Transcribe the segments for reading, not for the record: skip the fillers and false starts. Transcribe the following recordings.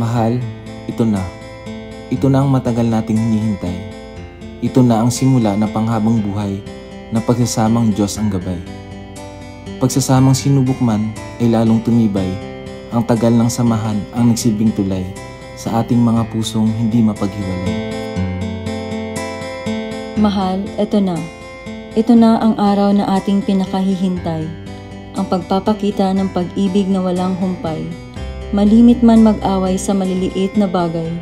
Mahal, ito na. Ito na ang matagal nating hinihintay. Ito na ang simula ng panghabang buhay na pagsasamang Diyos ang gabay. Pagsasamang sinubok man ay lalong tumibay. Ang tagal ng samahan ang nagsilbing tulay sa ating mga pusong hindi mapaghiwalay. Mahal, ito na. Ito na ang araw na ating pinakahihintay. Ang pagpapakita ng pag-ibig na walang humpay. Malimit man mag-away sa maliliit na bagay,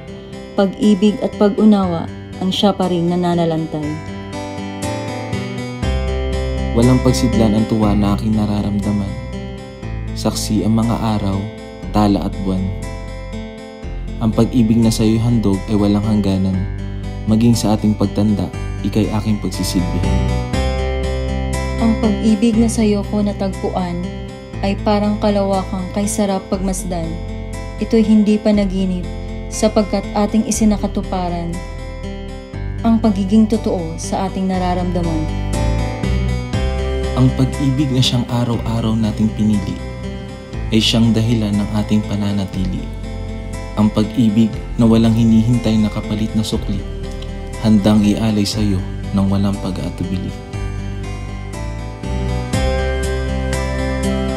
pag-ibig at pag-unawa ang siya pa ring nananalantay. Walang pagsidlan ang tuwa na aking nararamdaman. Saksi ang mga araw, tala at buwan. Ang pag-ibig na sa'yo'y handog ay walang hangganan. Maging sa ating pagtanda, ika'y aking pagsisilbihan. Ang pag-ibig na sa'yo ko natagpuan ay parang kalawakang kay sarap pagmasdan. Ito'y hindi panaginip sapagkat ating isinakatuparan ang pagiging totoo sa ating nararamdaman. Ang pag-ibig na siyang araw-araw nating pinili ay siyang dahilan ng ating pananatili. Ang pag-ibig na walang hinihintay na kapalit na sukli, handang ialay sa iyo ng walang pag-aatubili.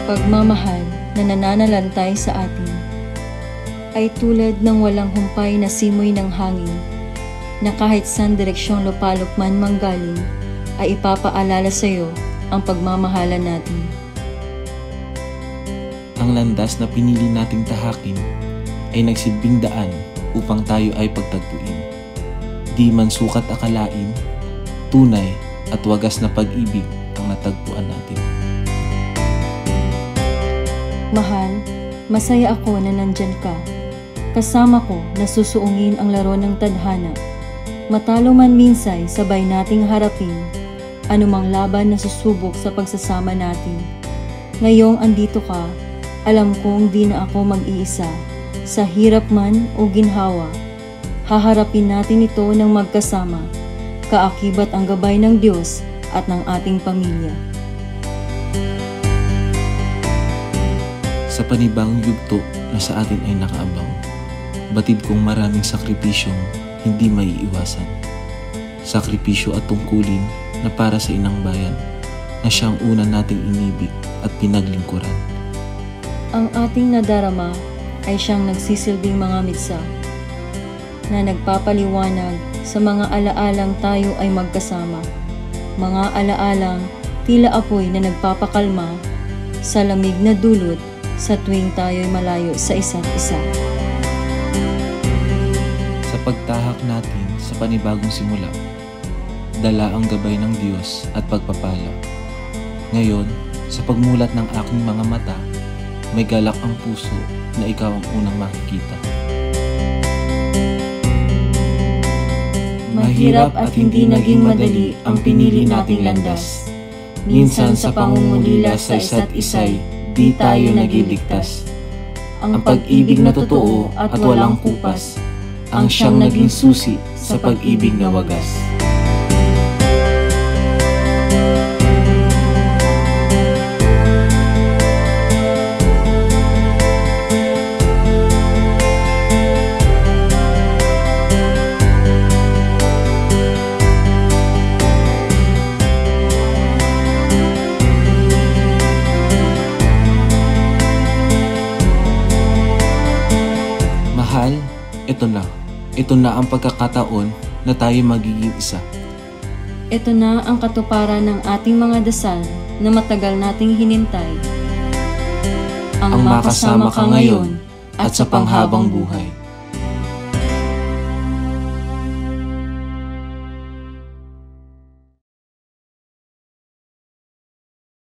Pagmamahal na nananalantay sa atin ay tulad ng walang humpay na simoy ng hangin na kahit saan direksyong lupalop man manggaling ay ipapaalala sa iyo ang pagmamahalan natin. Ang landas na pinili nating tahakin ay nagsilbing daan upang tayo ay pagtagpuin. Di man sukat akalain, tunay at wagas na pag-ibig ang natagpuan natin. Mahal, masaya ako na nandyan ka. Kasama ko na susuungin ang laro ng tadhana. Matalo man minsay, sabay nating harapin anumang laban na susubok sa pagsasama natin. Ngayong andito ka, alam kong di na ako mag-iisa. Sa hirap man o ginhawa, haharapin natin ito ng magkasama. Kaakibat ang gabay ng Diyos at ng ating pamilya. Sa panibagong yugto na sa atin ay nakaabang, batid kong maraming sakripisyong hindi maiiwasan. Sakripisyo at tungkulin na para sa inang bayan na siyang una nating inibig at pinaglingkuran. Ang ating nadarama ay siyang nagsisilbing mga mitsa na nagpapaliwanag sa mga alaalang tayo ay magkasama. Mga alaalang tila apoy na nagpapakalma sa lamig na dulot sa tuwing tayo'y malayo sa isa't isa. Sa pagtahak natin sa panibagong simula, dala ang gabay ng Diyos at pagpapala. Ngayon, sa pagmulat ng aking mga mata, may galak ang puso na ikaw ang unang makikita. Mahirap at hindi naging madali ang pinili nating landas. Minsan sa pangungulila sa isa't isa'y di tayo nagiligtas. Ang pag-ibig na totoo at walang kupas, ang siyang naging susi sa pag-ibig na wagas. Mahal, ito na. Ito na ang pagkakataon na tayo magiging isa. Ito na ang katuparan ng ating mga dasal na matagal nating hinintay. Ang makasama ka ngayon at sa panghabang buhay.